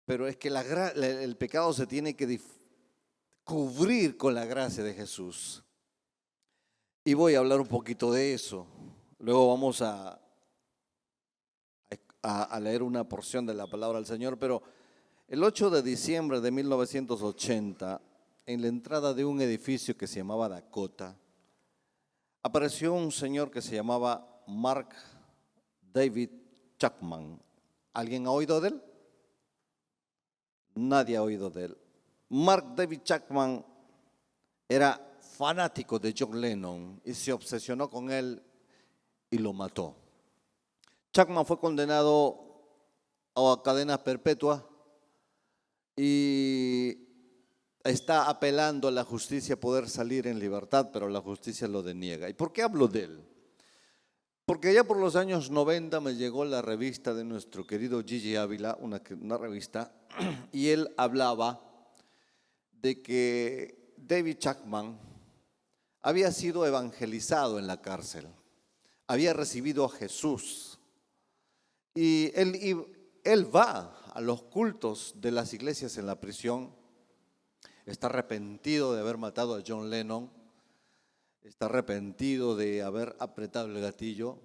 pero es que el pecado se tiene que cubrir con la gracia de Jesús. Y voy a hablar un poquito de eso. Luego vamos a leer una porción de la palabra del Señor, pero el 8 de diciembre de 1980, en la entrada de un edificio que se llamaba Dakota, apareció un señor que se llamaba Mark David Chapman. ¿Alguien ha oído de él? Nadie ha oído de él. Mark David Chapman era fanático de John Lennon y se obsesionó con él y lo mató. Chapman fue condenado a cadena perpetua y está apelando a la justicia poder salir en libertad, pero la justicia lo deniega. ¿Y por qué hablo de él? Porque ya por los años 90 me llegó la revista de nuestro querido Gigi Ávila, una revista, y él hablaba de que David Chapman había sido evangelizado en la cárcel, había recibido a Jesús, y él va a los cultos de las iglesias en la prisión, está arrepentido de haber matado a John Lennon, está arrepentido de haber apretado el gatillo,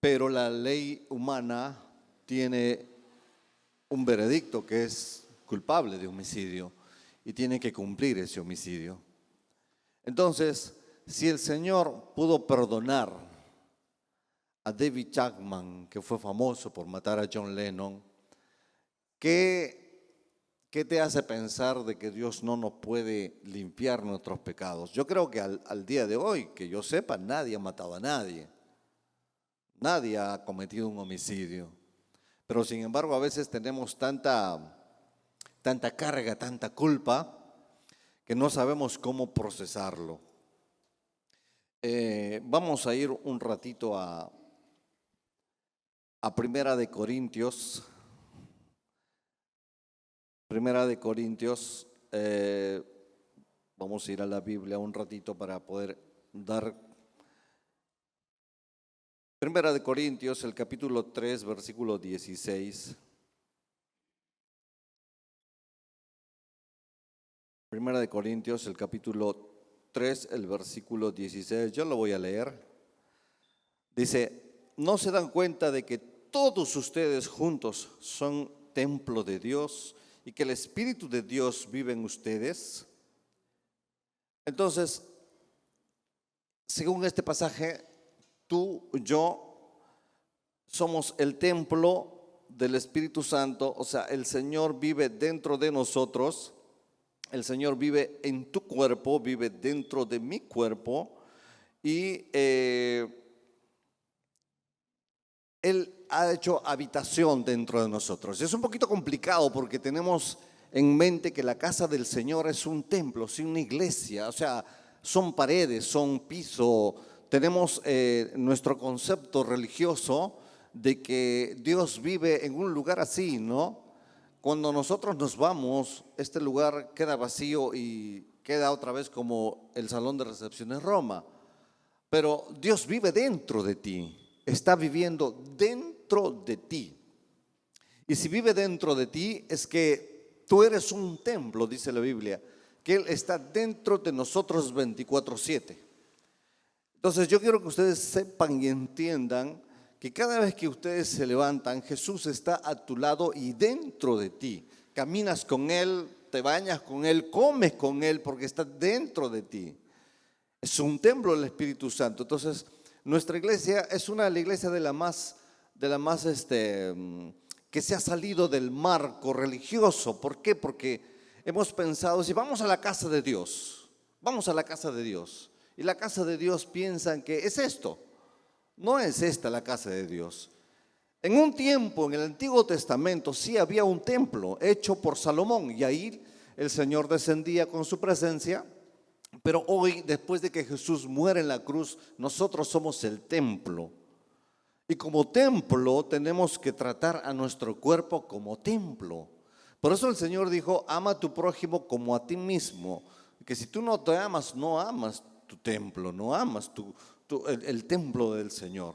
pero la ley humana tiene un veredicto que es culpable de homicidio y tiene que cumplir ese homicidio. Entonces, si el Señor pudo perdonar a David Chapman, que fue famoso por matar a John Lennon, ¿qué te hace pensar de que Dios no nos puede limpiar nuestros pecados? Yo creo que al día de hoy, que yo sepa, nadie ha matado a nadie. Nadie ha cometido un homicidio. Pero sin embargo, a veces tenemos tanta carga, tanta culpa, que no sabemos cómo procesarlo. Vamos a ir un ratito a Primera de Corintios. Primera de Corintios, vamos a ir a la Biblia un ratito para poder dar. Primera de Corintios, el capítulo 3, versículo 16. Primera de Corintios, el capítulo 3, el versículo 16. Yo lo voy a leer. Dice, ¿no se dan cuenta de que todos ustedes juntos son templo de Dios y que el Espíritu de Dios vive en ustedes? Entonces, según este pasaje, tú, yo, somos el templo del Espíritu Santo, o sea, el Señor vive dentro de nosotros, el Señor vive en tu cuerpo, vive dentro de mi cuerpo y Él ha hecho habitación dentro de nosotros. Es un poquito complicado porque tenemos en mente que la casa del Señor es un templo, sí, una iglesia, o sea, son paredes, son piso. Tenemos nuestro concepto religioso de que Dios vive en un lugar así, ¿no? Cuando nosotros nos vamos, este lugar queda vacío y queda otra vez como el salón de recepciones Roma. Pero Dios vive dentro de ti, está viviendo dentro de ti. Y si vive dentro de ti es que tú eres un templo, dice la Biblia, que Él está dentro de nosotros 24/7. Entonces yo quiero que ustedes sepan y entiendan que cada vez que ustedes se levantan, Jesús está a tu lado y dentro de ti. Caminas con Él, te bañas con Él, comes con Él porque está dentro de ti. Es un templo del Espíritu Santo. Entonces, nuestra iglesia es la iglesia de la más que se ha salido del marco religioso. ¿Por qué? Porque hemos pensado, si vamos a la casa de Dios, vamos a la casa de Dios. Y la casa de Dios piensan que es esto. No es esta la casa de Dios. En un tiempo, en el Antiguo Testamento, sí había un templo hecho por Salomón y ahí el Señor descendía con su presencia. Pero hoy, después de que Jesús muere en la cruz, nosotros somos el templo. Y como templo tenemos que tratar a nuestro cuerpo como templo. Por eso el Señor dijo, ama a tu prójimo como a ti mismo. Que si tú no te amas, no amas tu templo, no amas el templo del Señor.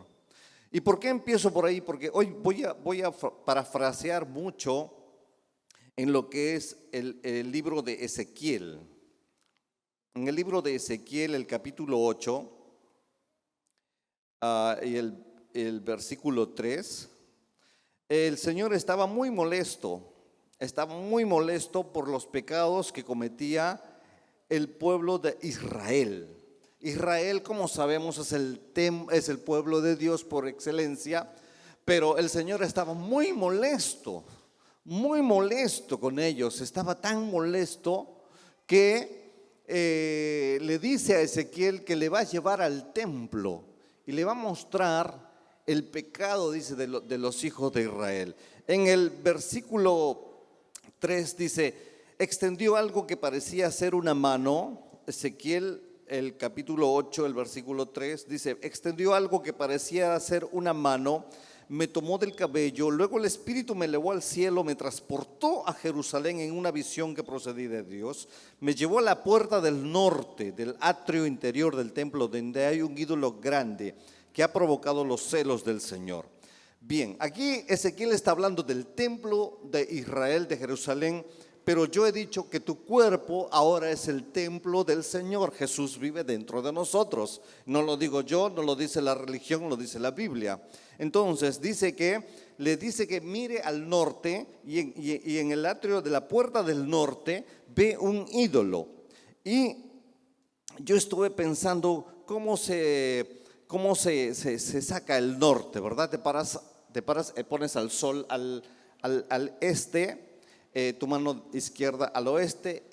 ¿Y por qué empiezo por ahí? Porque hoy voy a parafrasear mucho en lo que es el libro de Ezequiel. En el libro de Ezequiel, el capítulo 8 y el versículo 3, el Señor estaba muy molesto por los pecados que cometía el pueblo de Israel. Israel, como sabemos, es el pueblo de Dios por excelencia, pero el Señor estaba muy molesto con ellos. Estaba tan molesto que le dice a Ezequiel que le va a llevar al templo y le va a mostrar el pecado, dice, de los hijos de Israel. En el versículo 3 dice: extendió algo que parecía ser una mano. Ezequiel, el capítulo 8, el versículo 3 dice: extendió algo que parecía ser una mano, me tomó del cabello, luego el Espíritu me elevó al cielo, me transportó a Jerusalén en una visión que procedí de Dios, me llevó a la puerta del norte, del atrio interior del templo, donde hay un ídolo grande que ha provocado los celos del Señor. Bien, aquí Ezequiel está hablando del templo de Israel, de Jerusalén, pero yo he dicho que tu cuerpo ahora es el templo del Señor. Jesús vive dentro de nosotros. No lo digo yo, no lo dice la religión, lo dice la Biblia. Entonces le dice que mire al norte y en el atrio de la puerta del norte ve un ídolo. Y yo estuve pensando cómo se saca el norte, ¿verdad? Te paras, pones al sol al este, tu mano izquierda al oeste,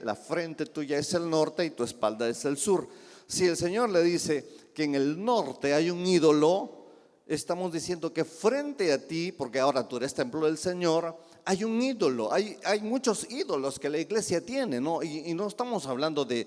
la frente tuya es el norte y tu espalda es el sur. Si el Señor le dice que en el norte hay un ídolo, estamos diciendo que frente a ti, porque ahora tú eres templo del Señor, hay un ídolo, hay muchos ídolos que la iglesia tiene, ¿no? Y no estamos hablando de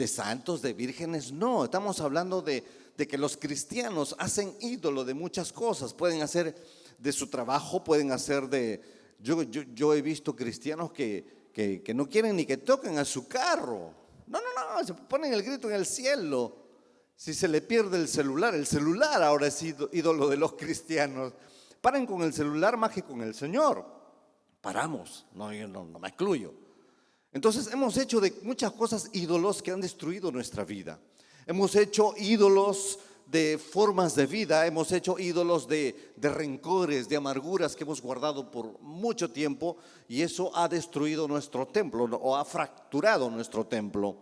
santos, de vírgenes, no, estamos hablando de que los cristianos hacen ídolo de muchas cosas. Pueden hacer de su trabajo, pueden hacer de... Yo he visto cristianos que no quieren ni que toquen a su carro. No, se ponen el grito en el cielo. Si se le pierde el celular ahora es ídolo de los cristianos. Paran con el celular más que con el Señor. Paramos, yo no me excluyo. Entonces hemos hecho de muchas cosas ídolos que han destruido nuestra vida. Hemos hecho ídolos de formas de vida, hemos hecho ídolos de rencores, de amarguras que hemos guardado por mucho tiempo, y eso ha destruido nuestro templo o ha fracturado nuestro templo.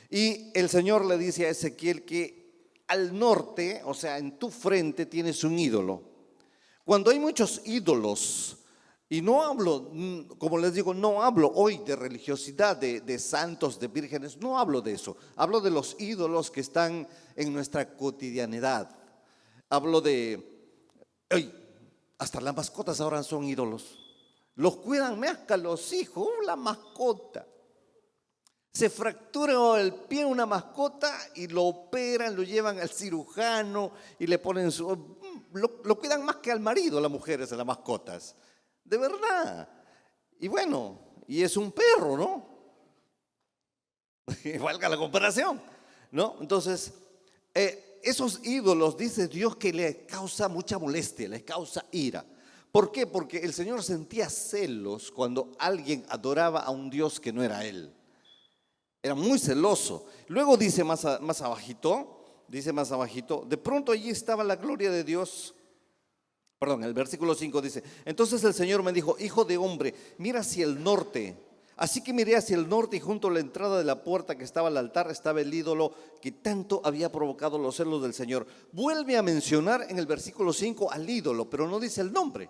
Y el Señor le dice a Ezequiel que al norte, o sea, en tu frente tienes un ídolo. Cuando hay muchos ídolos, y no hablo, como les digo, no hablo hoy de religiosidad, de santos, de vírgenes, no hablo de eso. Hablo de los ídolos que están en nuestra cotidianidad. Hablo hasta las mascotas ahora son ídolos. Los cuidan más que los hijos, la mascota. Se fractura el pie una mascota y lo operan, lo llevan al cirujano y le ponen lo cuidan más que al marido, las mujeres, a las mascotas. De verdad. Y bueno, y es un perro, ¿no? Valga la comparación, ¿no? Entonces, esos ídolos, dice Dios, que les causa mucha molestia, les causa ira. ¿Por qué? Porque el Señor sentía celos cuando alguien adoraba a un Dios que no era Él. Era muy celoso. Luego dice más abajito, de pronto allí estaba la gloria de Dios. El versículo 5 dice: entonces el Señor me dijo: hijo de hombre, mira hacia el norte. Así que miré hacia el norte, y junto a la entrada de la puerta que estaba al altar estaba el ídolo que tanto había provocado los celos del Señor. Vuelve a mencionar en el versículo 5 al ídolo, pero no dice el nombre.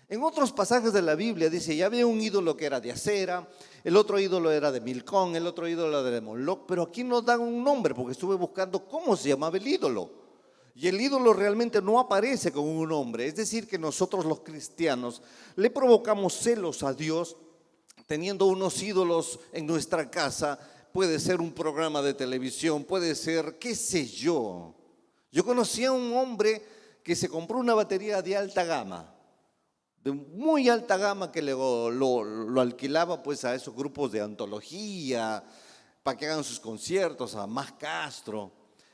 En otros pasajes de la Biblia dice: ya había un ídolo que era de acera, el otro ídolo era de Milcón, el otro ídolo era de Moloc, pero aquí no dan un nombre, porque estuve buscando cómo se llamaba el ídolo. Y el ídolo realmente no aparece con un nombre. Es decir, que nosotros los cristianos le provocamos celos a Dios teniendo unos ídolos en nuestra casa. Puede ser un programa de televisión, puede ser, qué sé yo. Yo conocí a un hombre que se compró una batería de alta gama, de muy alta gama, que lo alquilaba pues a esos grupos de antología para que hagan sus conciertos, a Más Castro.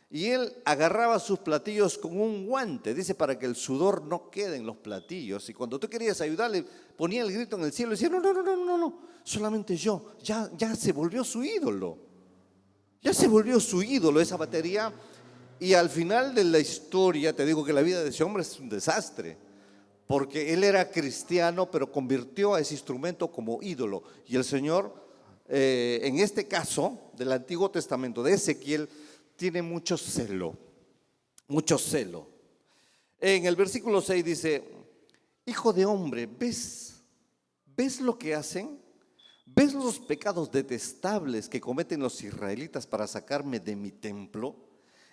Y él agarraba sus platillos con un guante, dice, para que el sudor no quede en los platillos. Y cuando tú querías ayudarle, ponía el grito en el cielo y decía, no, no, no, no, no, no, solamente yo. Ya se volvió su ídolo. Ya se volvió su ídolo esa batería. Y al final de la historia, te digo que la vida de ese hombre es un desastre. Porque él era cristiano, pero convirtió a ese instrumento como ídolo. Y el Señor, en este caso del Antiguo Testamento, de Ezequiel, tiene mucho celo, mucho celo. En el versículo 6 dice, hijo de hombre, ¿ves lo que hacen? ¿Ves los pecados detestables que cometen los israelitas para sacarme de mi templo?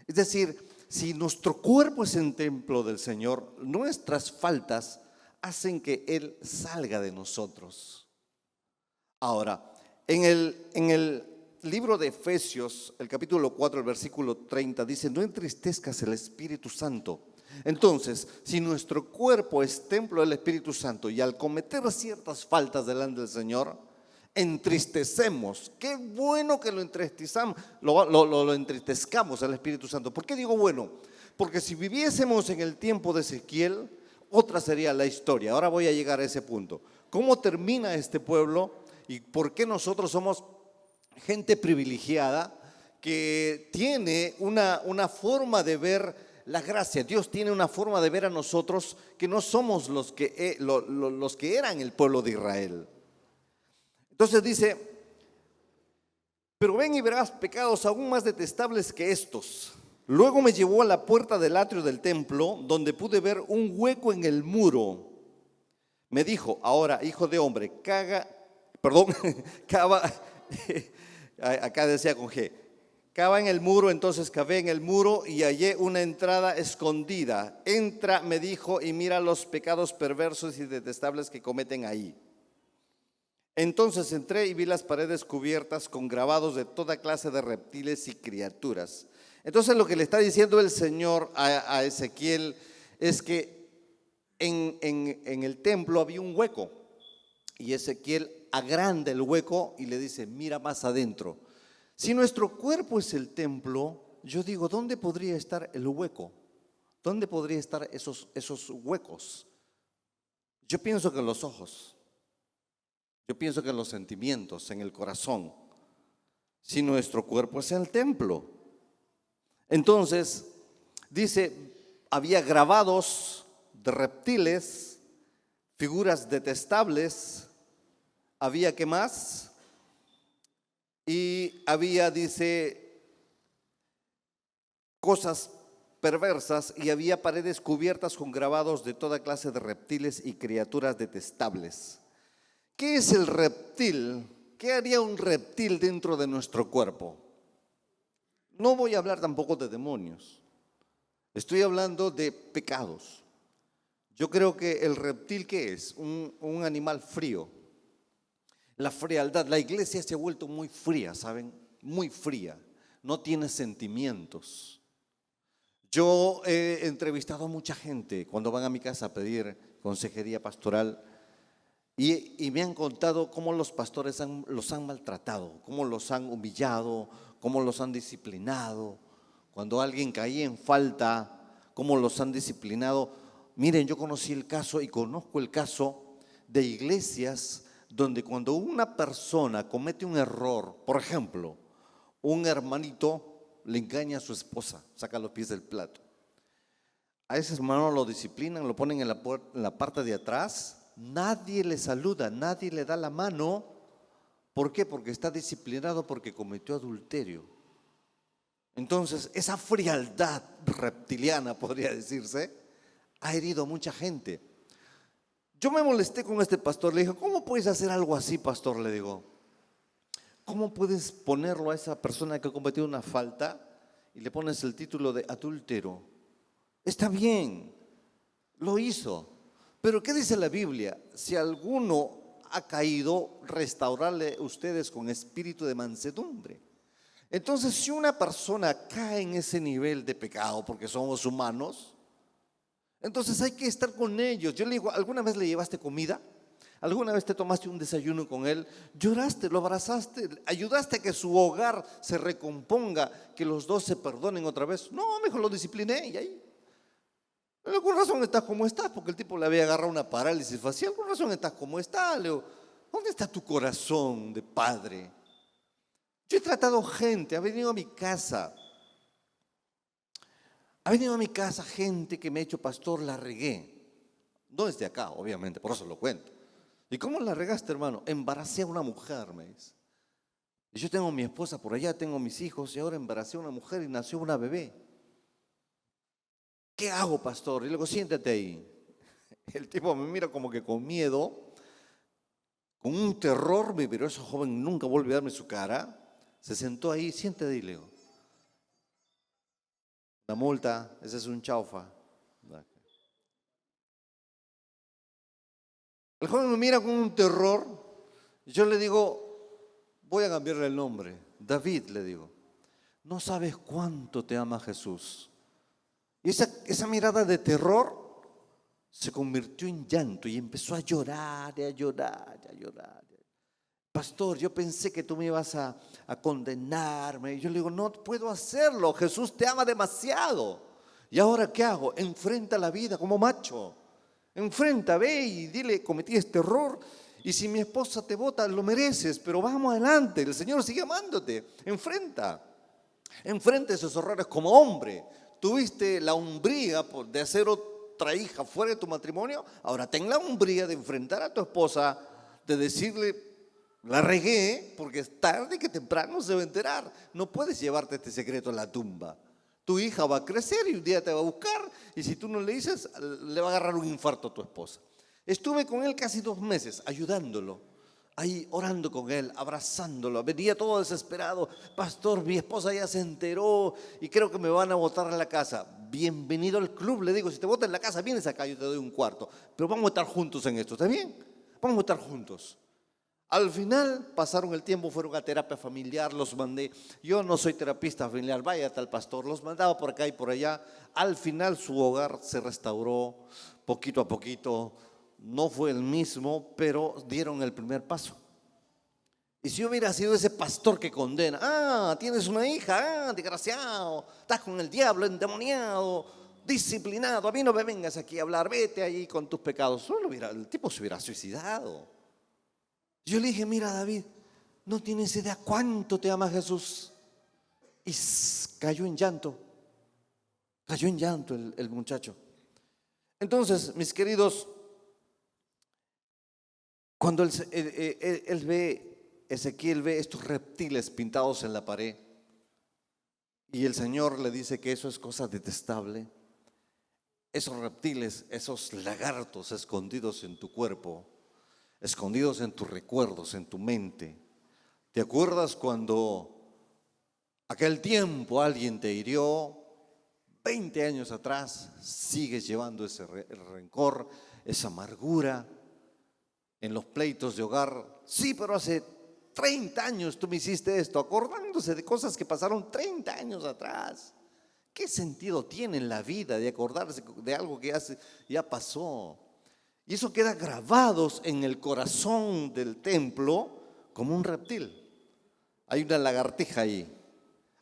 Es decir, si nuestro cuerpo es el templo del Señor, nuestras faltas hacen que Él salga de nosotros. Ahora, en el libro de Efesios, el capítulo 4, el versículo 30, dice, no entristezcas el Espíritu Santo. Entonces, si nuestro cuerpo es templo del Espíritu Santo y al cometer ciertas faltas delante del Señor, entristecemos. Qué bueno que lo entristezcamos, lo entristezcamos al Espíritu Santo. ¿Por qué digo bueno? Porque si viviésemos en el tiempo de Ezequiel, otra sería la historia. Ahora voy a llegar a ese punto. ¿Cómo termina este pueblo y por qué nosotros somos gente privilegiada que tiene una forma de ver la gracia? Dios tiene una forma de ver a nosotros que no somos los que eran el pueblo de Israel. Entonces dice, pero ven y verás pecados aún más detestables que estos. Luego me llevó a la puerta del atrio del templo, donde pude ver un hueco en el muro. Me dijo, ahora, hijo de hombre, cava, acá decía con G, cava en el muro. Entonces cavé en el muro y hallé una entrada escondida. Entra, me dijo, y mira los pecados perversos y detestables que cometen ahí. Entonces entré y vi las paredes cubiertas con grabados de toda clase de reptiles y criaturas. Entonces lo que le está diciendo el Señor a Ezequiel es que en el templo había un hueco y Ezequiel agranda el hueco y le dice, mira más adentro. Si nuestro cuerpo es el templo, yo digo, ¿dónde podría estar el hueco? ¿Dónde podría estar esos huecos? Yo pienso que en los ojos. Yo pienso que en los sentimientos, en el corazón, si nuestro cuerpo es el templo. Entonces, dice, había grabados de reptiles, figuras detestables, había ¿qué más? Y había, dice, cosas perversas y había paredes cubiertas con grabados de toda clase de reptiles y criaturas detestables. ¿Qué es el reptil? ¿Qué haría un reptil dentro de nuestro cuerpo? No voy a hablar tampoco de demonios. Estoy hablando de pecados. Yo creo que el reptil, ¿qué es? Un animal frío. La frialdad. La iglesia se ha vuelto muy fría, ¿saben? Muy fría. No tiene sentimientos. Yo he entrevistado a mucha gente cuando van a mi casa a pedir consejería pastoral. Y me han contado cómo los pastores los han maltratado, cómo los han humillado, cómo los han disciplinado. Cuando alguien caía en falta, cómo los han disciplinado. Miren, yo conocí el caso y conozco el caso de iglesias donde cuando una persona comete un error, por ejemplo, un hermanito le engaña a su esposa, saca los pies del plato. A ese hermano lo disciplinan, lo ponen en la parte de atrás. Nadie le saluda, nadie le da la mano. ¿Por qué? Porque está disciplinado porque cometió adulterio. Entonces, esa frialdad reptiliana, podría decirse, ha herido a mucha gente. Yo me molesté con este pastor, le dije, ¿cómo puedes hacer algo así, pastor? Le digo, ¿cómo puedes ponerlo a esa persona que ha cometido una falta y le pones el título de adúltero? Está bien, lo hizo. Pero ¿qué dice la Biblia? Si alguno ha caído, restaurarle ustedes con espíritu de mansedumbre. Entonces, si una persona cae en ese nivel de pecado, porque somos humanos, entonces hay que estar con ellos. Yo le digo, ¿alguna vez le llevaste comida? ¿Alguna vez te tomaste un desayuno con él? ¿Lloraste, lo abrazaste, ayudaste a que su hogar se recomponga, que los dos se perdonen otra vez? No, mejor lo discipliné y ahí. Por alguna razón estás como estás, porque el tipo le había agarrado una parálisis facial. Por razón estás como estás, Leo. ¿Dónde está tu corazón de padre? Yo he tratado gente, ha venido a mi casa gente que me ha dicho, pastor, la regué. No es de acá, obviamente, por eso lo cuento. ¿Y cómo la regaste, hermano? Embaracé a una mujer, me dice. Y yo tengo mi esposa por allá, tengo mis hijos, y ahora embaracé a una mujer y nació una bebé. ¿Qué hago, pastor? Y le digo, siéntate ahí. El tipo me mira como que con miedo, con un terror, me miró, ese joven nunca volvió a darme su cara. Se sentó ahí, siéntate ahí, le digo. La multa, ese es un chaufa. El joven me mira con un terror. Y yo le digo, voy a cambiarle el nombre. David, le digo, no sabes cuánto te ama Jesús. Y esa mirada de terror se convirtió en llanto y empezó a llorar, y a llorar, y a llorar. Pastor, yo pensé que tú me ibas a condenarme. Y yo le digo, no puedo hacerlo, Jesús te ama demasiado. ¿Y ahora qué hago? Enfrenta la vida como macho. Enfrenta, ve y dile, cometí este error. Y si mi esposa te bota, lo mereces, pero vamos adelante, el Señor sigue amándote. Enfrenta esos errores como hombre. Tuviste la hombría de hacer otra hija fuera de tu matrimonio, ahora ten la hombría de enfrentar a tu esposa, de decirle, la regué, porque es tarde que temprano se va a enterar. No puedes llevarte este secreto a la tumba. Tu hija va a crecer y un día te va a buscar, y si tú no le dices, le va a agarrar un infarto a tu esposa. Estuve con él casi 2 meses, ayudándolo, ahí orando con él, abrazándolo. Venía todo desesperado, pastor, mi esposa ya se enteró y creo que me van a botar en la casa. Bienvenido al club, le digo, si te botan en la casa, vienes acá, yo te doy un cuarto, pero vamos a estar juntos en esto, ¿está bien? Vamos a estar juntos. Al final pasaron el tiempo, fueron a terapia familiar, los mandé. Yo no soy terapista familiar, vaya tal pastor, los mandaba por acá y por allá. Al final su hogar se restauró poquito a poquito. No fue el mismo, pero dieron el primer paso. Y si yo hubiera sido ese pastor que condena, tienes una hija, desgraciado, estás con el diablo endemoniado, disciplinado, a mí no me vengas aquí a hablar, vete allí con tus pecados. El tipo se hubiera suicidado. Yo le dije, mira David, no tienes idea cuánto te ama Jesús. Y cayó en llanto el muchacho. Entonces, mis queridos, cuando Ezequiel ve estos reptiles pintados en la pared y el Señor le dice que eso es cosa detestable, esos reptiles, esos lagartos escondidos en tu cuerpo, escondidos en tus recuerdos, en tu mente. ¿Te acuerdas cuando aquel tiempo alguien te hirió? 20 años atrás sigues llevando ese rencor, esa amargura en los pleitos de hogar. Sí, pero hace 30 años tú me hiciste esto, acordándose de cosas que pasaron 30 años atrás. ¿Qué sentido tiene en la vida de acordarse de algo que ya pasó? Y eso queda grabados en el corazón del templo como un reptil. Hay una lagartija ahí,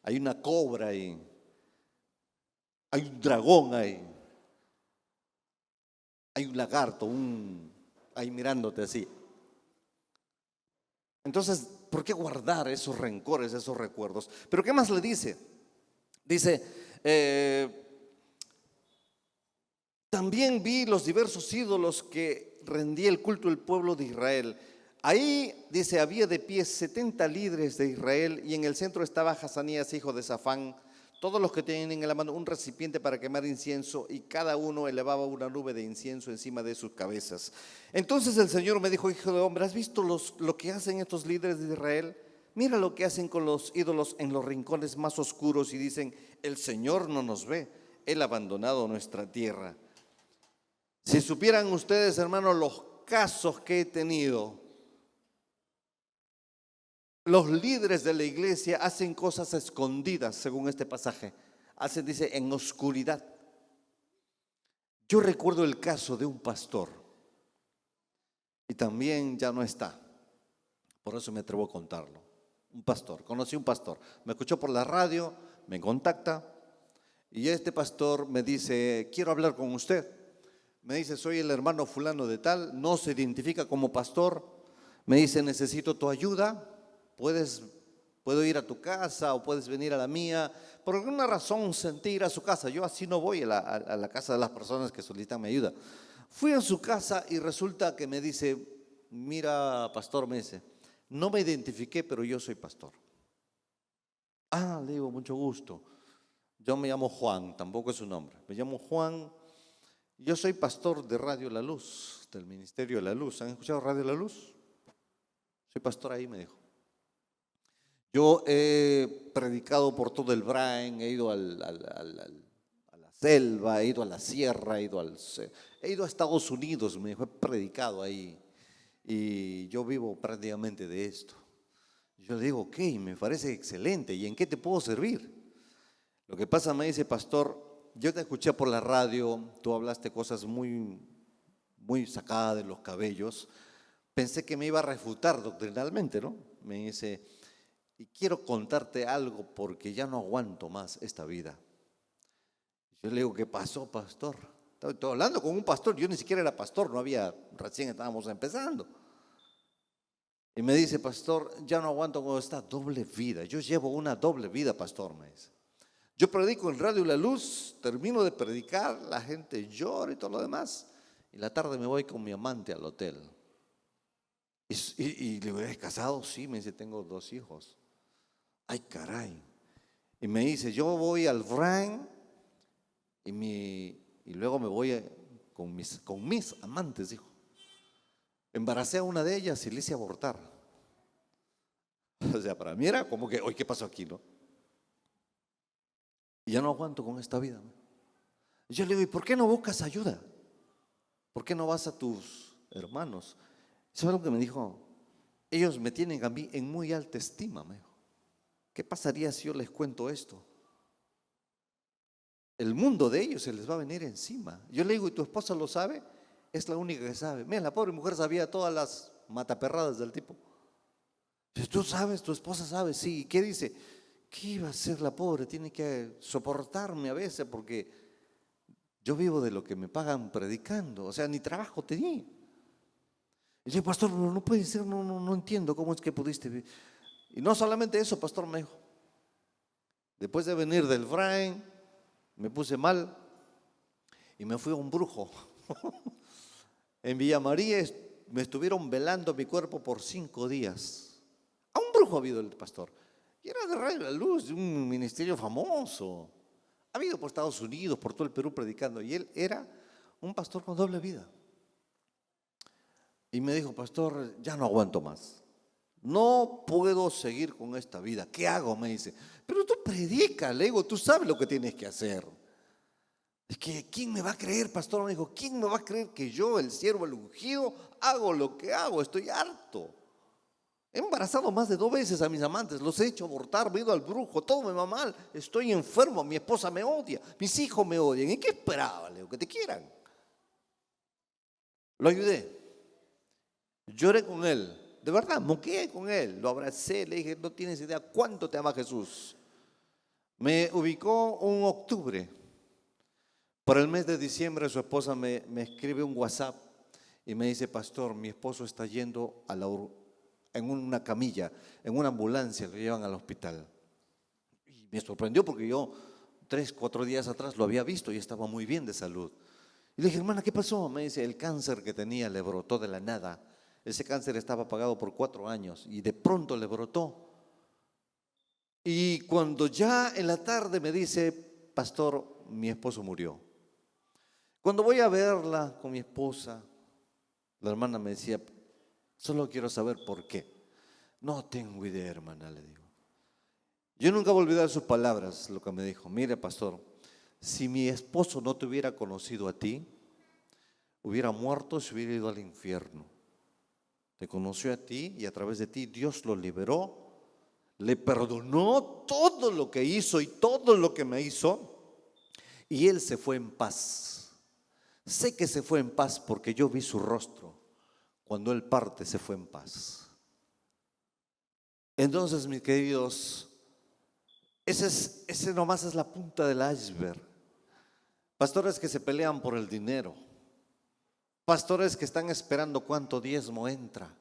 hay una cobra ahí, hay un dragón ahí, hay un lagarto, ahí mirándote así. Entonces, ¿por qué guardar esos rencores, esos recuerdos? Pero ¿qué más le dice? Dice, también vi los diversos ídolos que rendía el culto del pueblo de Israel. Ahí, dice, había de pie 70 líderes de Israel y en el centro estaba Hazanías, hijo de Safán. Todos los que tenían en la mano un recipiente para quemar incienso y cada uno elevaba una nube de incienso encima de sus cabezas. Entonces el Señor me dijo, hijo de hombre, ¿has visto lo que hacen estos líderes de Israel? Mira lo que hacen con los ídolos en los rincones más oscuros y dicen, el Señor no nos ve, Él ha abandonado nuestra tierra. Si supieran ustedes, hermanos, los casos que he tenido, los líderes de la iglesia hacen cosas escondidas, según este pasaje. Dice, en oscuridad. Yo recuerdo el caso de un pastor. y también ya no está. Por eso me atrevo a contarlo. Un pastor, conocí un pastor, me escuchó por la radio, me contacta y este pastor me dice, quiero hablar con usted. Me dice, soy el hermano fulano de tal, no se identifica como pastor. Me dice, necesito tu ayuda, puedo ir a tu casa o puedes venir a la mía. Por alguna razón sentí ir a su casa. Yo así no voy a la casa de las personas que solicitan mi ayuda. Fui a su casa y resulta que me dice, mira, pastor, me dice, no me identifiqué, pero yo soy pastor. Ah, le digo, mucho gusto. Yo me llamo Juan, tampoco es su nombre. Me llamo Juan. Yo soy pastor de Radio La Luz, del Ministerio de la Luz. ¿Han escuchado Radio La Luz? Soy pastor ahí, me dijo. Yo he predicado por todo el Brain, he ido a la selva, he ido a la sierra, he ido a Estados Unidos, me dijo, he predicado ahí. Y yo vivo prácticamente de esto. Yo le digo, ok, me parece excelente. ¿Y en qué te puedo servir? Lo que pasa, me dice, pastor, yo te escuché por la radio, tú hablaste cosas muy sacadas de los cabellos. Pensé que me iba a refutar doctrinalmente, ¿no? Me dice, y quiero contarte algo porque ya no aguanto más esta vida. Yo le digo, ¿qué pasó, pastor? Estoy hablando con un pastor, yo ni siquiera era pastor, recién estábamos empezando. Y me dice, pastor, ya no aguanto con esta doble vida. Yo llevo una doble vida, pastor, me dice. Yo predico en Radio La Luz, termino de predicar, la gente llora y todo lo demás. Y la tarde me voy con mi amante al hotel. Y le digo, ¿eres casado? Sí, me dice, tengo 2 hijos. Ay, caray. Y me dice, yo voy al Brain y luego me voy con mis amantes, dijo. Embaracé a una de ellas y le hice abortar. O sea, para mí era como que, oye, ¿qué pasó aquí, no? Y ya no aguanto con esta vida. Yo le digo, ¿y por qué no buscas ayuda? ¿Por qué no vas a tus hermanos? ¿Sabes lo que me dijo? Ellos me tienen a mí en muy alta estima, me dijo. ¿Qué pasaría si yo les cuento esto? El mundo de ellos se les va a venir encima. Yo le digo, ¿y tu esposa lo sabe? Es la única que sabe. Mira, la pobre mujer sabía todas las mataperradas del tipo. Si tú sabes, tu esposa sabe, sí. ¿Y qué dice? ¿Qué iba a hacer la pobre? Tiene que soportarme a veces porque yo vivo de lo que me pagan predicando. O sea, ni trabajo tenía. Y yo digo, pastor, no puede ser, no entiendo cómo es que pudiste vivir. Y no solamente eso, pastor, me dijo. Después de venir del Brain, me puse mal y me fui a un brujo. En Villa María me estuvieron velando mi cuerpo por 5 días. A un brujo ha habido el pastor. Y era de Radio La Luz, de un ministerio famoso. Ha habido por Estados Unidos, por todo el Perú predicando. Y él era un pastor con doble vida. Y me dijo, pastor, ya no aguanto más. No puedo seguir con esta vida. ¿Qué hago? Me dice. Pero tú predica, le digo, tú sabes lo que tienes que hacer. Es que, ¿quién me va a creer, pastor? Me dijo, ¿quién me va a creer que yo, el siervo, el ungido, hago lo que hago? Estoy harto. He embarazado más de 2 veces a mis amantes, los he hecho abortar, me he ido al brujo, todo me va mal, estoy enfermo, mi esposa me odia, mis hijos me odian. ¿Y qué esperaba, Leo? Que te quieran. Lo ayudé, lloré con él, de verdad, moqué con él, lo abracé, le dije, no tienes idea cuánto te ama Jesús. Me ubicó un octubre. Para el mes de diciembre su esposa me escribe un WhatsApp y me dice, pastor, mi esposo está yendo en una camilla, en una ambulancia, lo llevan al hospital. Y me sorprendió porque yo 3, 4 días atrás lo había visto y estaba muy bien de salud. Y le dije, hermana, ¿qué pasó? Me dice, el cáncer que tenía le brotó de la nada. Ese cáncer estaba pagado por 4 años y de pronto le brotó. Y cuando ya en la tarde me dice, pastor, mi esposo murió. Cuando voy a verla con mi esposa, la hermana me decía, solo quiero saber por qué. No tengo idea, hermana, le digo. Yo nunca voy a olvidar sus palabras, lo que me dijo. Mire, pastor, si mi esposo no te hubiera conocido a ti, hubiera muerto y se hubiera ido al infierno. Te conoció a ti y a través de ti Dios lo liberó, le perdonó todo lo que hizo y todo lo que me hizo y él se fue en paz. Sé que se fue en paz porque yo vi su rostro cuando Él parte se fue en paz. Entonces, mis queridos, ese nomás es la punta del iceberg. Pastores que se pelean por el dinero, pastores que están esperando cuánto diezmo entra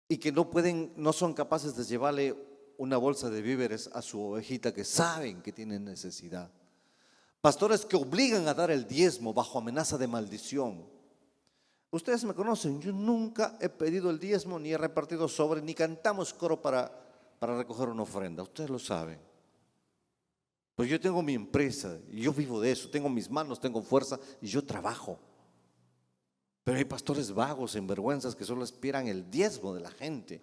y que no son capaces de llevarle una bolsa de víveres a su ovejita que saben que tiene necesidad. Pastores que obligan a dar el diezmo bajo amenaza de maldición. Ustedes me conocen, yo nunca he pedido el diezmo, ni he repartido sobre, ni cantamos coro para recoger una ofrenda. Ustedes lo saben. Pues yo tengo mi empresa y yo vivo de eso. Tengo mis manos, tengo fuerza y yo trabajo. Pero hay pastores vagos, sinvergüenzas, que solo esperan el diezmo de la gente.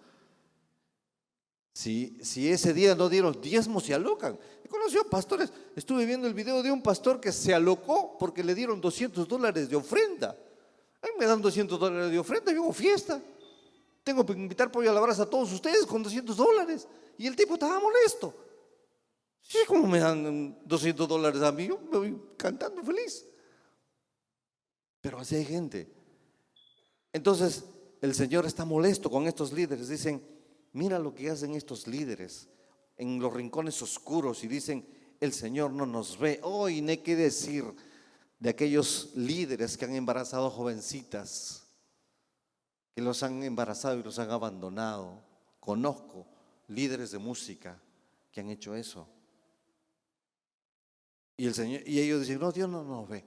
Si ese día no dieron diezmo, se alocan. He conocido pastores, estuve viendo el video de un pastor que se alocó porque le dieron $200 de ofrenda. A mí me dan $200 de ofrenda, yo hago fiesta. Tengo que invitar pollo a la brasa a todos ustedes con $200. Y el tipo estaba molesto. Sí, ¿cómo me dan $200 a mí? Yo me voy cantando feliz. Pero así hay gente. Entonces, el Señor está molesto con estos líderes. Dicen, mira lo que hacen estos líderes en los rincones oscuros y dicen, el Señor no nos ve. Hoy no hay que decir de aquellos líderes que han embarazado jovencitas, que los han embarazado y los han abandonado. Conozco líderes de música que han hecho eso. Y ellos dicen, no, Dios no nos ve.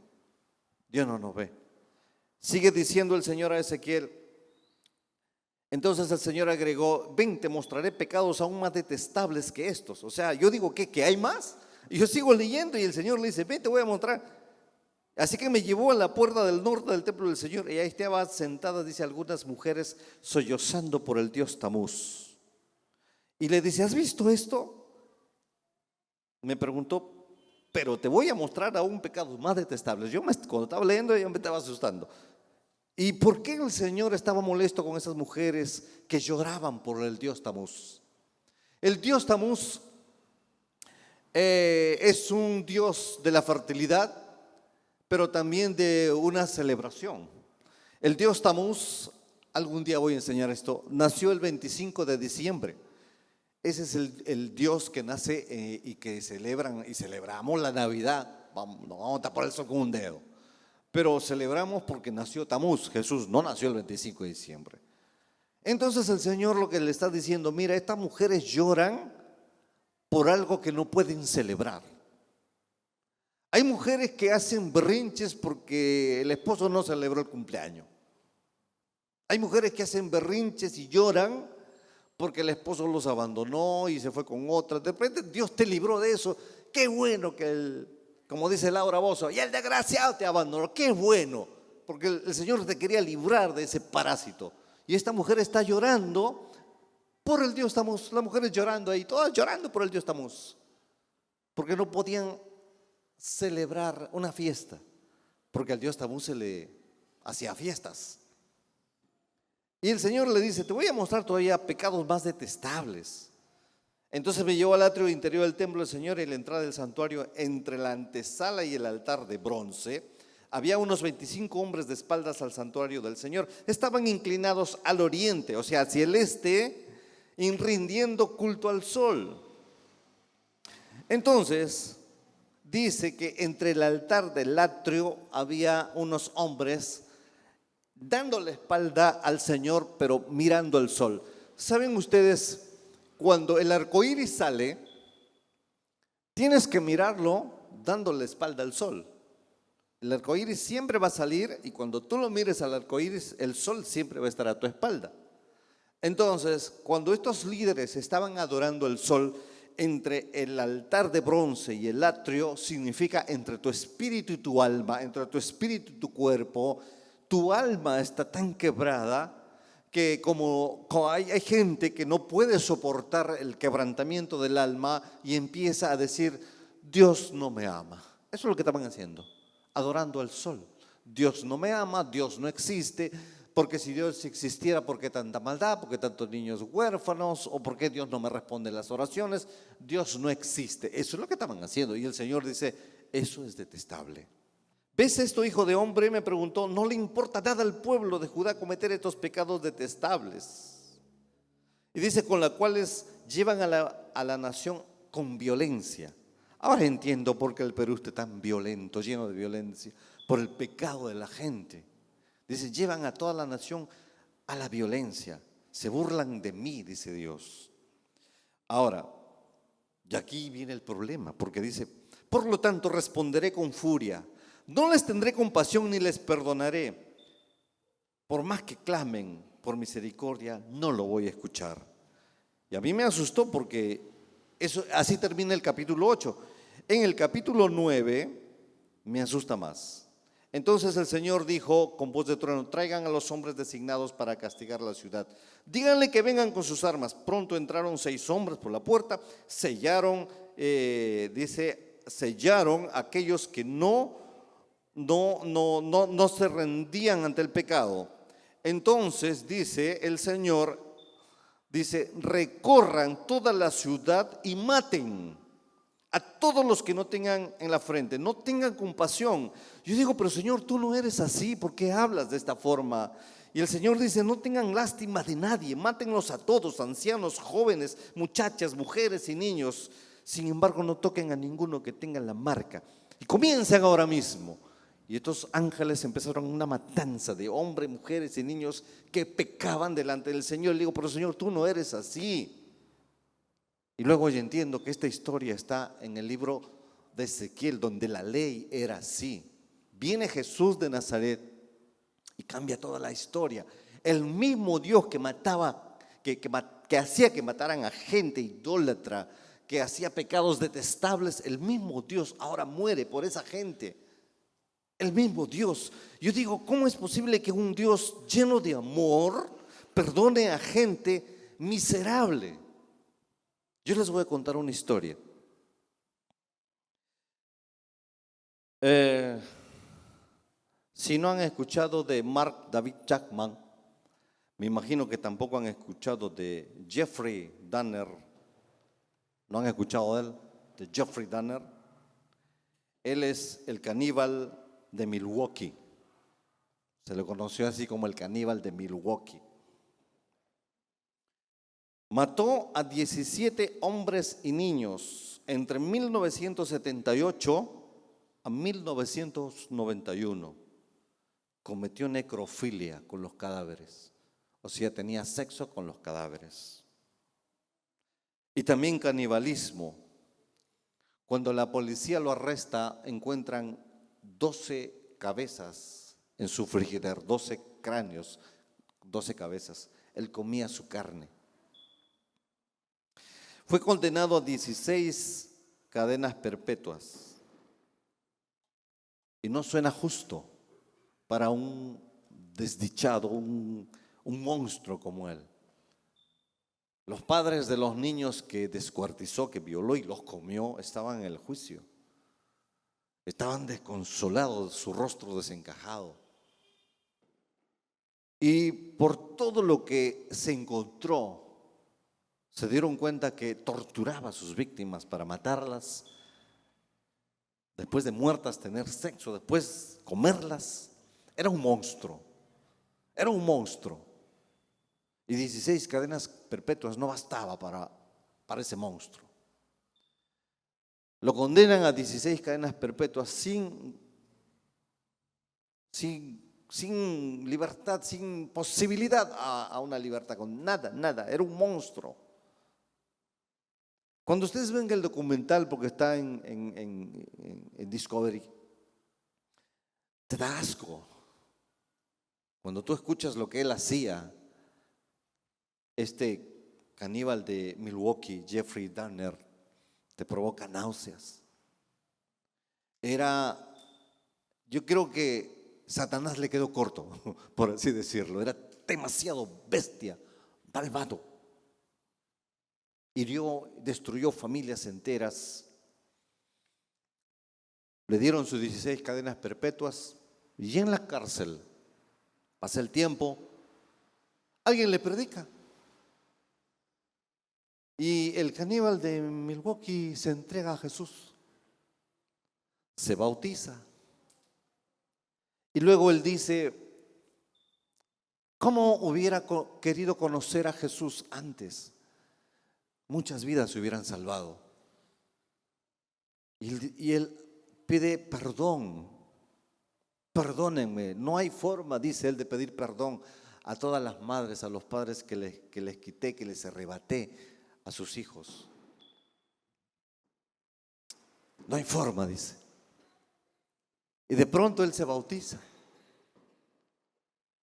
Dios no nos ve. Sigue diciendo el Señor a Ezequiel. Entonces el Señor agregó, ven, te mostraré pecados aún más detestables que estos. O sea, yo digo, ¿qué? ¿Que hay más? Y yo sigo leyendo y el Señor le dice, ven, te voy a mostrar. Así que me llevó a la puerta del norte del templo del Señor y ahí estaba sentada, dice, algunas mujeres sollozando por el dios Tamuz. Y le dice, ¿has visto esto? Me preguntó, pero te voy a mostrar aún pecados más detestables. Cuando estaba leyendo, yo me estaba asustando. ¿Y por qué el Señor estaba molesto con esas mujeres que lloraban por el dios Tamuz? El dios Tamuz es un dios de la fertilidad, pero también de una celebración. El dios Tamuz, algún día voy a enseñar esto, nació el 25 de diciembre. Ese es el Dios que nace y que celebran y celebramos la Navidad. No vamos a tapar el sol con un dedo. Pero celebramos porque nació Tamuz. Jesús no nació el 25 de diciembre. Entonces el Señor lo que le está diciendo, mira, estas mujeres lloran por algo que no pueden celebrar. Hay mujeres que hacen berrinches porque el esposo no celebró el cumpleaños. Hay mujeres que hacen berrinches y lloran porque el esposo los abandonó y se fue con otra. De repente Dios te libró de eso. Qué bueno que como dice Laura Bozzo, y el desgraciado te abandonó. Qué bueno, porque el Señor te quería librar de ese parásito. Y esta mujer está llorando por el dios Tamuz. Las mujeres llorando ahí, todas llorando por el dios Tamuz, porque no podían celebrar una fiesta, porque al dios Tamuz se le hacía fiestas. Y el Señor le dice, te voy a mostrar todavía pecados más detestables. Entonces me llevó al atrio interior del templo del Señor y en la entrada del santuario, entre la antesala y el altar de bronce, había unos 25 hombres de espaldas al santuario del Señor. Estaban inclinados al oriente, o sea, hacia el este, y rindiendo culto al sol. Entonces dice que entre el altar del atrio había unos hombres dando la espalda al Señor, pero mirando al sol. ¿Saben ustedes? Cuando el arco iris sale, tienes que mirarlo dando la espalda al sol. El arco iris siempre va a salir y cuando tú lo mires al arco iris, el sol siempre va a estar a tu espalda. Entonces, cuando estos líderes estaban adorando el sol, entre el altar de bronce y el atrio, significa entre tu espíritu y tu alma, entre tu espíritu y tu cuerpo. Tu alma está tan quebrada que como hay gente que no puede soportar el quebrantamiento del alma y empieza a decir, Dios no me ama. Eso es lo que estaban haciendo, adorando al sol. Dios no me ama, Dios no existe, porque si Dios existiera, ¿por qué tanta maldad? ¿Por qué tantos niños huérfanos? ¿O por qué Dios no me responde las oraciones? Dios no existe. Eso es lo que estaban haciendo y el Señor dice, eso es detestable. ¿ves esto, hijo de hombre? Me preguntó. No le importa nada al pueblo de Judá cometer estos pecados detestables. Y dice, con los cuales llevan a la nación con violencia. Ahora entiendo por qué el Perú está tan violento, lleno de violencia, por el pecado de la gente. Dice, llevan a toda la nación a la violencia. Se burlan de mí, dice Dios. Ahora, y aquí viene el problema, porque dice, por lo tanto responderé con furia. No les tendré compasión ni les perdonaré. Por más que clamen por misericordia, no lo voy a escuchar. Y a mí me asustó porque así termina el capítulo 8. En el capítulo 9 me asusta más. Entonces el Señor dijo con voz de trueno, traigan a los hombres designados para castigar la ciudad. Díganle que vengan con sus armas. Pronto entraron 6 hombres por la puerta, sellaron, sellaron aquellos que no se rendían ante el pecado. Entonces dice el Señor, dice, recorran toda la ciudad y maten a todos los que no tengan en la frente, no tengan compasión. Yo digo, pero Señor, tú no eres así, ¿por qué hablas de esta forma? Y el Señor dice, no tengan lástima de nadie, mátenlos a todos, ancianos, jóvenes, muchachas, mujeres y niños. Sin embargo, no toquen a ninguno que tenga la marca. Y comiencen ahora mismo. Y estos ángeles empezaron una matanza de hombres, mujeres y niños que pecaban delante del Señor. Le digo, pero Señor, tú no eres así. Y luego yo entiendo que esta historia está en el libro de Ezequiel, donde la ley era así. Viene Jesús de Nazaret y cambia toda la historia. El mismo Dios que mataba, que hacía que mataran a gente idólatra, que hacía pecados detestables, el mismo Dios ahora muere por esa gente. El mismo Dios. Yo digo, ¿cómo es posible que un Dios lleno de amor perdone a gente miserable? Yo les voy a contar una historia. Si no han escuchado de Mark David Chapman, me imagino que tampoco han escuchado de Jeffrey Dahmer. ¿No han escuchado de él? De Jeffrey Dahmer. Él es el caníbal de Milwaukee. Se le conoció así como el caníbal de Milwaukee. Mató a 17 hombres y niños entre 1978 a 1991. Cometió necrofilia con los cadáveres, o sea, tenía sexo con los cadáveres. Y también canibalismo. Cuando la policía lo arresta, encuentran 12 cabezas en su frigider, 12 cráneos, 12 cabezas. Él comía su carne. Fue condenado a 16 cadenas perpetuas. Y no suena justo para un desdichado, un monstruo como él. Los padres de los niños que descuartizó, que violó y los comió, estaban en el juicio. Estaban desconsolados, su rostro desencajado. Y por todo lo que se encontró, se dieron cuenta que torturaba a sus víctimas para matarlas, después de muertas tener sexo, después comerlas. Era un monstruo, era un monstruo. Y 16 cadenas perpetuas no bastaba para ese monstruo. Lo condenan a 16 cadenas perpetuas sin libertad, sin posibilidad a una libertad, con nada, era un monstruo. Cuando ustedes ven el documental, porque está en Discovery, te da asco. Cuando tú escuchas lo que él hacía, este caníbal de Milwaukee, Jeffrey Dahmer, te provoca náuseas. Yo creo que Satanás le quedó corto, por así decirlo. Era demasiado bestia, malvado. Hirió, destruyó familias enteras. Le dieron sus 16 cadenas perpetuas y en la cárcel, pasa el tiempo, alguien le predica. Y el caníbal de Milwaukee se entrega a Jesús, se bautiza Y luego él dice, ¿cómo hubiera querido conocer a Jesús antes? Muchas vidas se hubieran salvado. Y él pide perdón. Perdónenme. No hay forma, dice él, de pedir perdón a todas las madres, a los padres que les quité, que les arrebaté a sus hijos. No hay forma, dice. Y de pronto él se bautiza.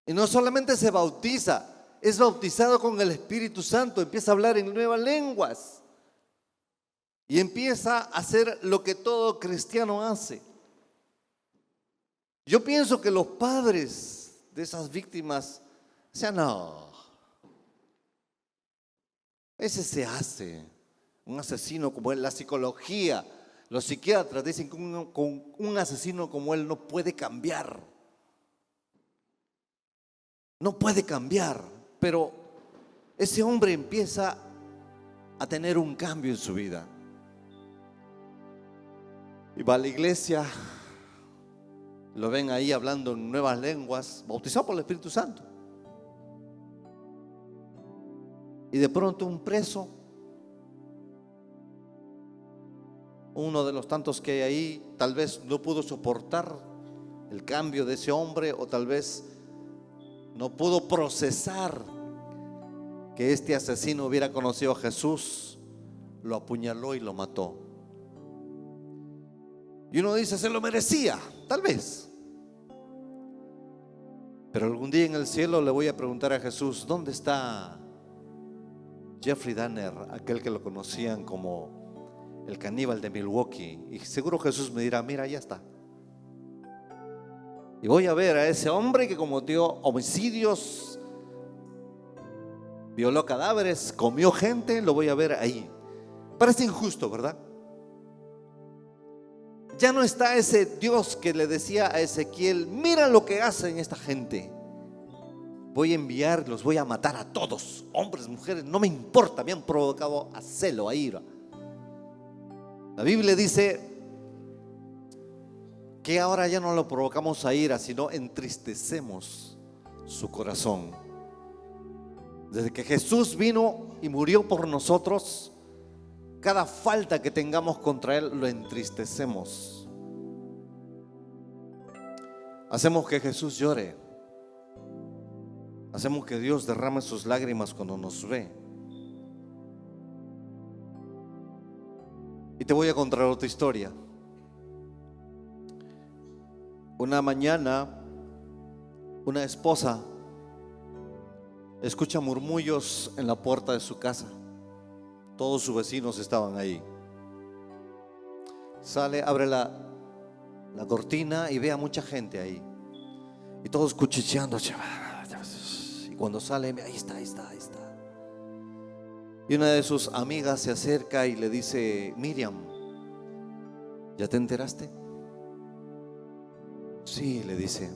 Y no solamente se bautiza, es bautizado con el Espíritu Santo, empieza a hablar en nuevas lenguas. Y empieza a hacer lo que todo cristiano hace. Yo pienso que los padres de esas víctimas decían, no, ese se hace, un asesino como él. La psicología, los psiquiatras dicen que un asesino como él no puede cambiar. No puede cambiar, pero ese hombre empieza a tener un cambio en su vida. Y va a la iglesia, lo ven ahí hablando en nuevas lenguas, bautizado por el Espíritu Santo. Y de pronto un preso, uno de los tantos que hay ahí, tal vez no pudo soportar el cambio de ese hombre, o tal vez no pudo procesar que este asesino hubiera conocido a Jesús, lo apuñaló y lo mató. Y uno dice, se lo merecía, tal vez. Pero algún día en el cielo le voy a preguntar a Jesús, ¿dónde está Jeffrey Dahmer, aquel que lo conocían como el caníbal de Milwaukee? Y seguro Jesús me dirá, mira, ya está. Y voy a ver a ese hombre que cometió homicidios, violó cadáveres, comió gente, lo voy a ver ahí. Parece injusto, ¿verdad? Ya no está ese Dios que le decía a Ezequiel, mira lo que hacen esta gente. Voy a enviarlos, voy a matar a todos, hombres, mujeres, no me importa, me han provocado a celo, a ira. La Biblia dice que ahora ya no lo provocamos a ira, sino entristecemos su corazón. Desde que Jesús vino y murió por nosotros, cada falta que tengamos contra Él lo entristecemos. Hacemos que Jesús llore. Hacemos que Dios derrame sus lágrimas cuando nos ve. Y te voy a contar otra historia. Una mañana, una esposa escucha murmullos en la puerta de su casa. Todos sus vecinos estaban ahí. Sale, abre la cortina y ve a mucha gente ahí. Y todos cuchicheando. Y cuando sale, ahí está. Y una de sus amigas se acerca y le dice, Miriam, ¿ya te enteraste? Sí, le dice.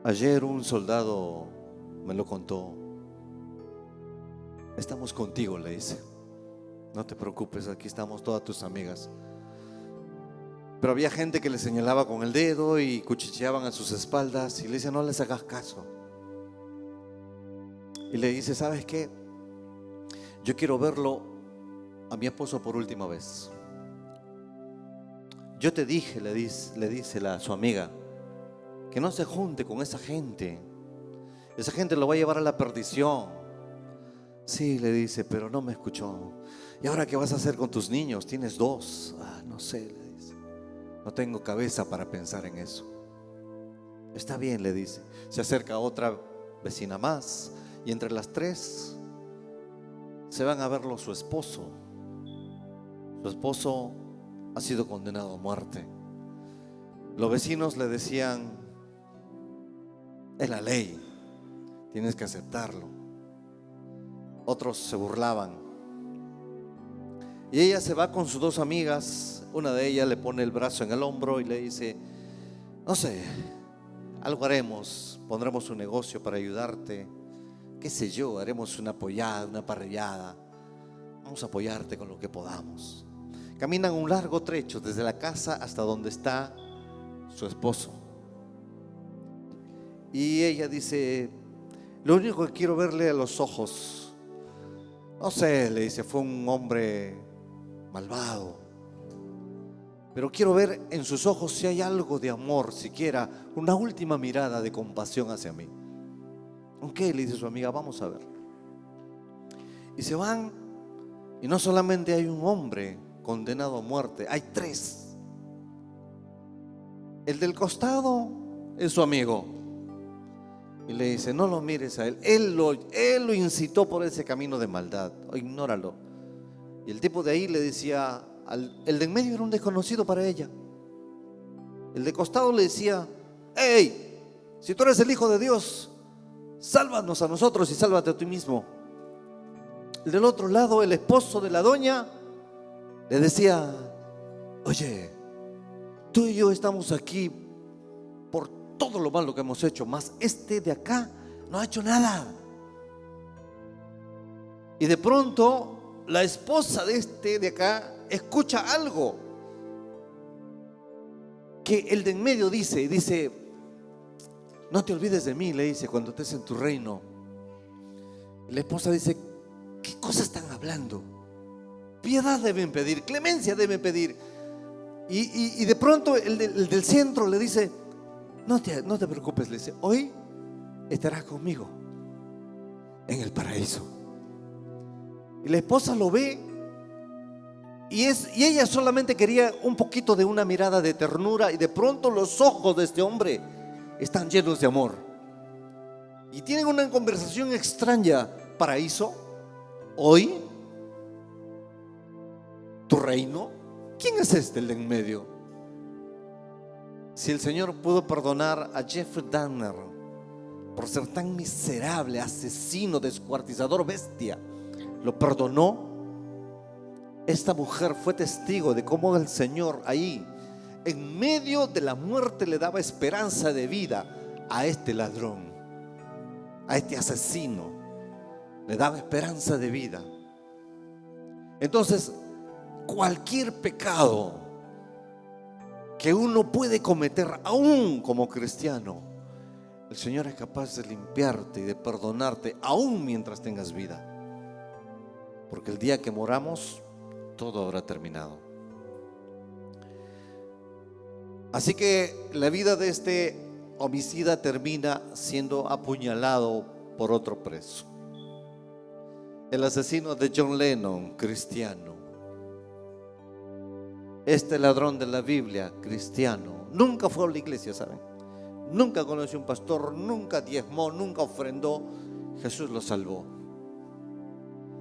Ayer un soldado me lo contó. Estamos contigo, le dice. No te preocupes, aquí estamos todas tus amigas. Pero había gente que le señalaba con el dedo y cuchicheaban a sus espaldas y le dice, no les hagas caso. Y le dice, ¿sabes qué? Yo quiero verlo a mi esposo por última vez. Yo te dije, le dice su amiga, que no se junte con esa gente. Esa gente lo va a llevar a la perdición. Sí, le dice, pero no me escuchó. ¿Y ahora qué vas a hacer con tus niños? Tienes 2. No sé, le dice. No tengo cabeza para pensar en eso. Está bien, le dice. Se acerca a otra vecina más y entre las 3 se van a verlo su esposo. Su esposo ha sido condenado a muerte. Los vecinos le decían, es la ley, tienes que aceptarlo. Otros se burlaban. Y ella se va con sus 2 amigas. Una de ellas le pone el brazo en el hombro y le dice, no sé, algo haremos, pondremos un negocio para ayudarte, qué sé yo, haremos una pollada, una parrillada, vamos a apoyarte con lo que podamos. Caminan un largo trecho desde la casa hasta donde está su esposo. Y ella dice: lo único que quiero verle a los ojos. No sé, le dice, fue un hombre malvado, pero quiero ver en sus ojos si hay algo de amor, siquiera una última mirada de compasión hacia mí. Ok, le dice su amiga, vamos a ver. Y se van, y no solamente hay un hombre condenado a muerte, hay tres. El del costado es su amigo. Y le dice: no lo mires a él. Él lo incitó por ese camino de maldad. Ignóralo. Y el tipo de ahí le decía, el de en medio era un desconocido para ella. El de costado le decía: hey, si tú eres el Hijo de Dios, sálvanos a nosotros y sálvate a ti mismo. El del otro lado, el esposo de la doña, le decía: oye, tú y yo estamos aquí por todo lo malo que hemos hecho, mas este de acá no ha hecho nada. Y de pronto la esposa de este de acá escucha algo que el de en medio dice: no te olvides de mí, le dice, cuando estés en tu reino. Y la esposa dice: ¿qué cosas están hablando? Piedad deben pedir, clemencia deben pedir. Y de pronto el del centro le dice: no te preocupes, le dice, hoy estarás conmigo en el paraíso. Y la esposa lo ve y ella solamente quería un poquito de una mirada de ternura, y de pronto los ojos de este hombre están llenos de amor y tienen una conversación extraña. Paraíso, hoy, tu reino. ¿Quién es este, el de en medio? Si el Señor pudo perdonar a Jeffrey Dahmer por ser tan miserable, asesino, descuartizador, bestia, lo perdonó. Esta mujer fue testigo de cómo el Señor ahí, en medio de la muerte, le daba esperanza de vida a este ladrón, a este asesino. Le daba esperanza de vida. Entonces, cualquier pecado que uno puede cometer, aún como cristiano, el Señor es capaz de limpiarte y de perdonarte aún mientras tengas vida, porque el día que moramos todo habrá terminado. Así que la vida de este homicida termina siendo apuñalado por otro preso. El asesino de John Lennon, cristiano. Este ladrón de la Biblia, cristiano, nunca fue a la iglesia, ¿saben? Nunca conoció un pastor, nunca diezmó, nunca ofrendó. Jesús lo salvó.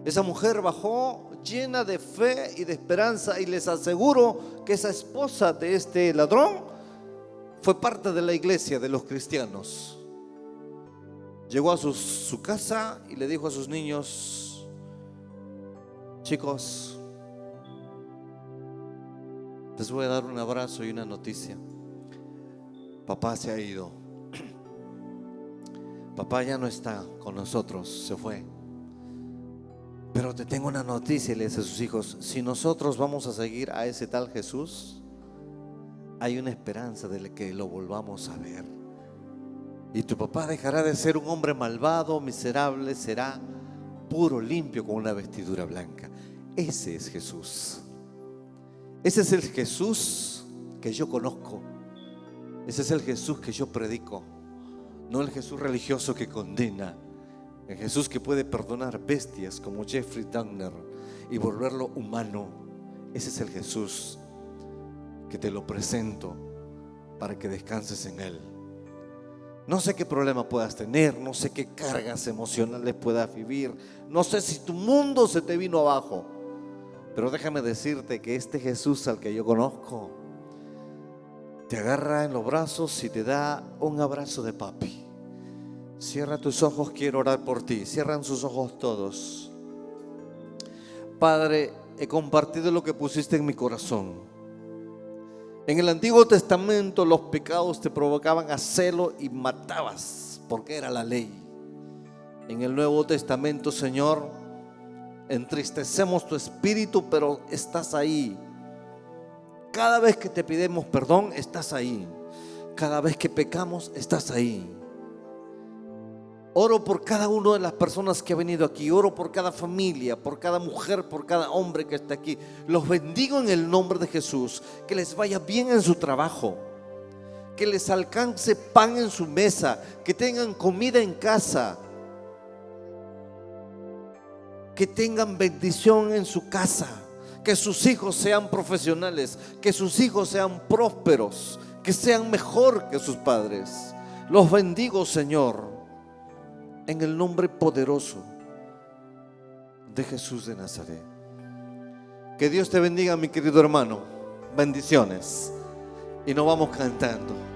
Esa mujer bajó llena de fe y de esperanza, y les aseguro que esa esposa de este ladrón fue parte de la iglesia de los cristianos. Llegó a su casa y le dijo a sus niños: chicos, les voy a dar un abrazo y una noticia. Papá se ha ido. Papá ya no está con nosotros, se fue. Pero te tengo una noticia, le dice a sus hijos: si nosotros vamos a seguir a ese tal Jesús, hay una esperanza de que lo volvamos a ver. Y tu papá dejará de ser un hombre malvado, miserable, será puro, limpio, con una vestidura blanca. Ese es Jesús. Ese es el Jesús que yo conozco. Ese es el Jesús que yo predico. No el Jesús religioso que condena. El Jesús que puede perdonar bestias como Jeffrey Dahmer y volverlo humano. Ese es el Jesús que te lo presento para que descanses en Él. No sé qué problema puedas tener, no sé qué cargas emocionales puedas vivir, no sé si tu mundo se te vino abajo, pero déjame decirte que este Jesús al que yo conozco te agarra en los brazos y te da un abrazo de papi. Cierra tus ojos, quiero orar por ti. Cierran sus ojos todos. Padre, he compartido lo que pusiste en mi corazón. En el Antiguo Testamento los pecados te provocaban a celo y matabas, porque era la ley. En el Nuevo Testamento, Señor, entristecemos tu espíritu, pero estás ahí. Cada vez que te pedimos perdón, estás ahí. Cada vez que pecamos, estás ahí. Oro por cada una de las personas que ha venido aquí. Oro por cada familia, por cada mujer, por cada hombre que está aquí. Los bendigo en el nombre de Jesús. Que les vaya bien en su trabajo, que les alcance pan en su mesa, que tengan comida en casa, que tengan bendición en su casa, que sus hijos sean profesionales, que sus hijos sean prósperos, que sean mejor que sus padres. Los bendigo, Señor, en el nombre poderoso de Jesús de Nazaret. Que Dios te bendiga, mi querido hermano. Bendiciones. Y nos vamos cantando.